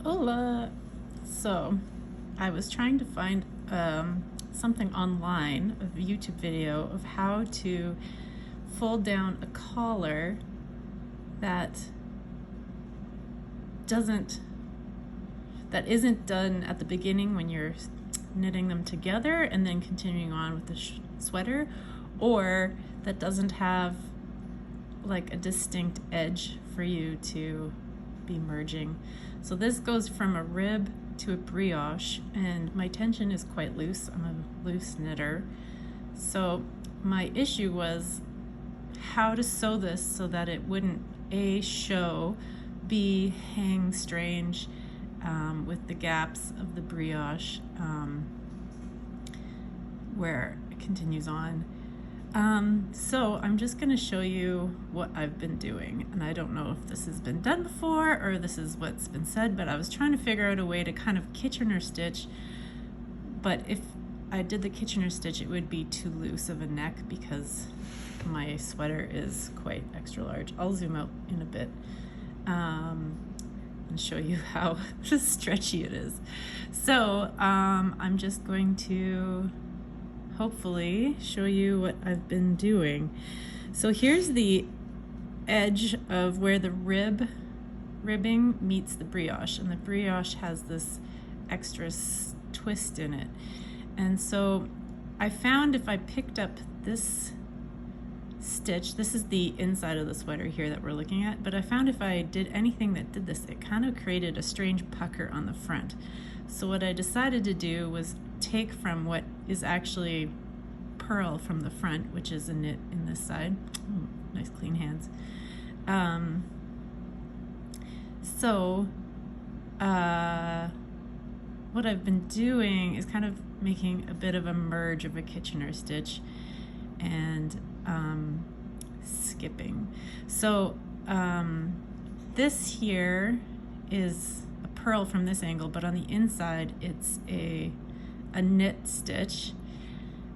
Hola! So, I was trying to find something online, a YouTube video of how to fold down a collar that isn't done at the beginning when you're knitting them together and then continuing on with the sweater, or that doesn't have like a distinct edge for you to be merging. So this goes from a rib to a brioche, and my tension is quite loose. I'm a loose knitter. So my issue was how to sew this so that it wouldn't A, show, B, hang strange with the gaps of the brioche where it continues on. So I'm just going to show you what I've been doing, and I don't know if this has been done before or this is what's been said, but I was trying to figure out a way to kind of Kitchener stitch, but if I did the Kitchener stitch it would be too loose of a neck because my sweater is quite extra large. I'll zoom out in a bit and show you how stretchy it is. So I'm just going to hopefully show you what I've been doing. So here's the edge of where the ribbing meets the brioche, and the brioche has this extra twist in it. And so I found if I picked up this stitch, this is the inside of the sweater here that we're looking at, but I found if I did anything that did this, it kind of created a strange pucker on the front. So what I decided to do was take from what is actually purl from the front, which is a knit in this side. Ooh, nice clean hands. What I've been doing is kind of making a bit of a merge of a Kitchener stitch and skipping. So this here is a purl from this angle, but on the inside it's a knit stitch,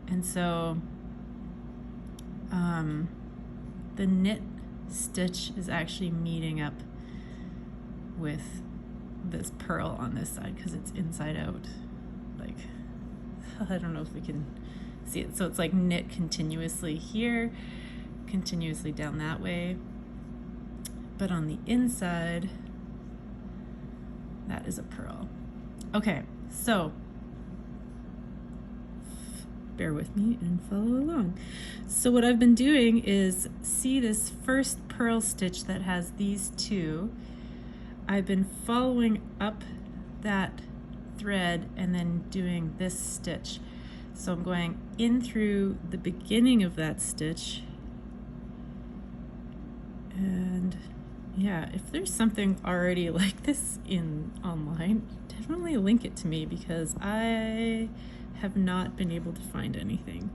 and so the knit stitch is actually meeting up with this purl on this side because it's inside out. Like, I don't know if we can see it. So it's like knit continuously here, continuously down that way, but on the inside that is a purl. Okay, so bear with me and follow along. So what I've been doing is, see this first purl stitch that has these two, I've been following up that thread and then doing this stitch. So I'm going in through the beginning of that stitch, and yeah, if there's something already like this online, definitely link it to me because I have not been able to find anything,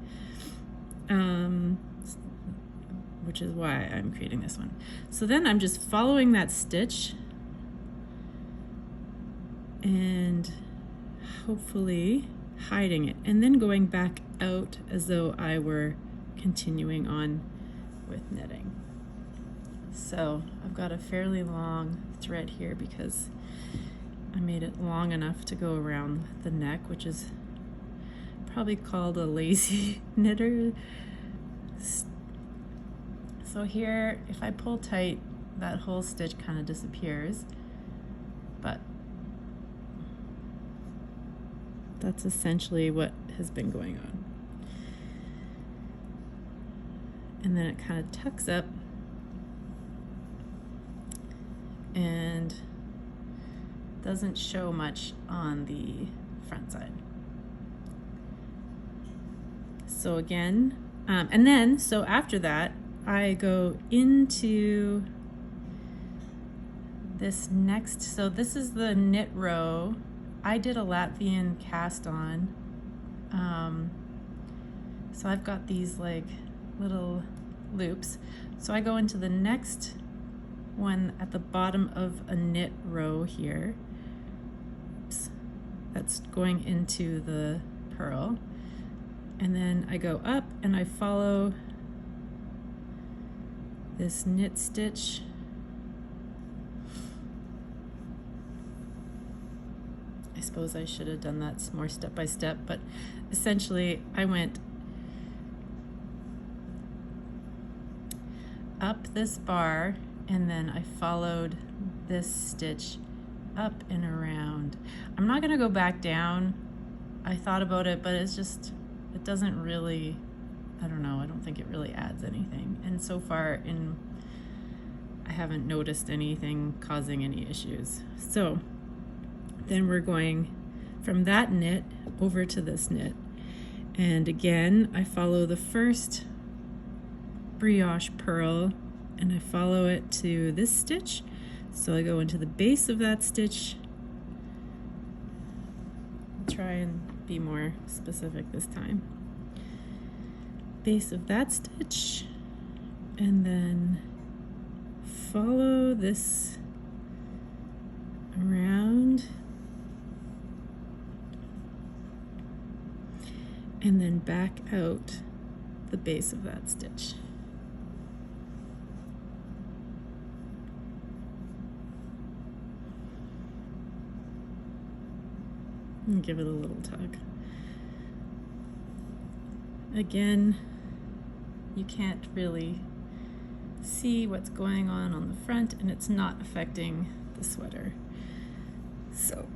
which is why I'm creating this one. So then I'm just following that stitch and hopefully hiding it, and then going back out as though I were continuing on with knitting. So I've got a fairly long thread here because I made it long enough to go around the neck, which is probably called a lazy knitter. So here, if I pull tight, that whole stitch kind of disappears, but that's essentially what has been going on. And then it kind of tucks up and doesn't show much on the front side. So again, and then, so after that, I go into this next, so this is the knit row. I did a Latvian cast on, so I've got these like little loops. So I go into the next one at the bottom of a knit row here. Oops. That's going into the purl. And then I go up and I follow this knit stitch suppose I should have done that more step by step, but essentially I went up this bar and then I followed this stitch up and around. I'm not gonna go back down. I thought about it, but it's just, it doesn't really, I don't know, I don't think it really adds anything. And so far I haven't noticed anything causing any issues. So then we're going from that knit over to this knit. And again, I follow the first brioche purl and I follow it to this stitch. So I go into the base of that stitch. I'll try and be more specific this time. Base of that stitch, and then follow this around, and then back out the base of that stitch. And give it a little tug. Again, you can't really see what's going on the front, and it's not affecting the sweater. So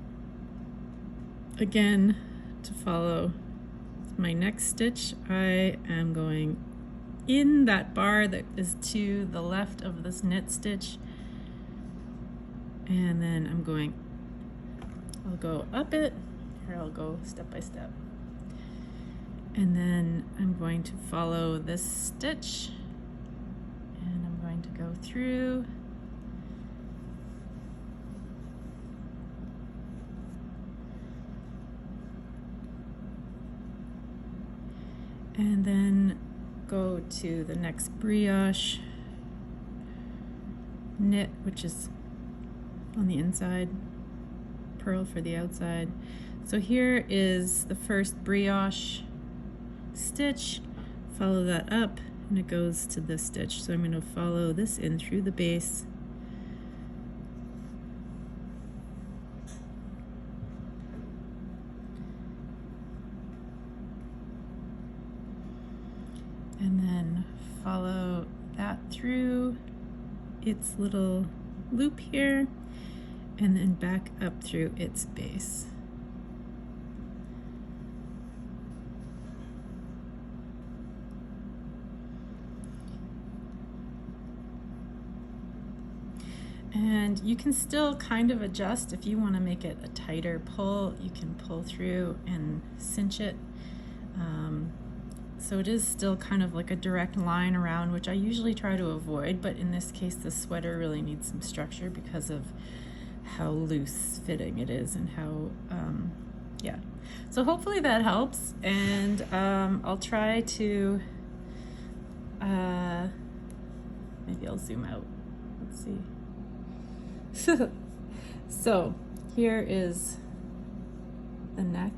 again, to follow my next stitch, I am going in that bar that is to the left of this knit stitch, and then I'll go up it. Here, I'll go step by step. And then I'm going to follow this stitch, and I'm going to go through. And then go to the next brioche knit, which is on the inside, purl for the outside. So here is the first brioche stitch, follow that up, and it goes to this stitch. So I'm going to follow this in through the base, and then follow that through its little loop here, and then back up through its base. And you can still kind of adjust if you want to make it a tighter pull. You can pull through and cinch it. So it is still kind of like a direct line around, which I usually try to avoid, but in this case the sweater really needs some structure because of how loose fitting it is and how, yeah. So hopefully that helps, and I'll try to, maybe I'll zoom out. Let's see. So here is the neck,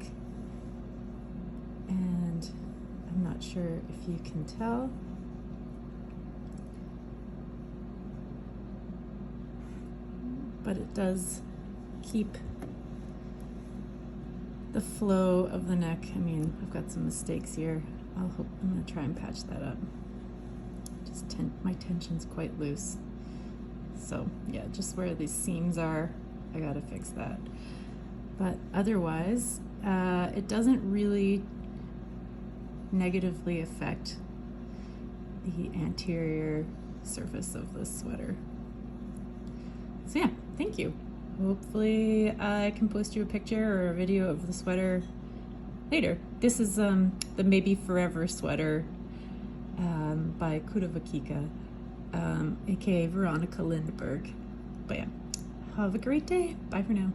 and I'm not sure if you can tell, but it does keep the flow of the neck. I mean, I've got some mistakes here. I'm gonna try and patch that up. Just my tension's quite loose. So yeah, just where these seams are, I gotta fix that. But otherwise, it doesn't really negatively affect the anterior surface of the sweater. So yeah, thank you. Hopefully I can post you a picture or a video of the sweater later. This is the Maybe Forever sweater by Kudavakika, aka Veronica Lindberg. But yeah, have a great day. Bye for now.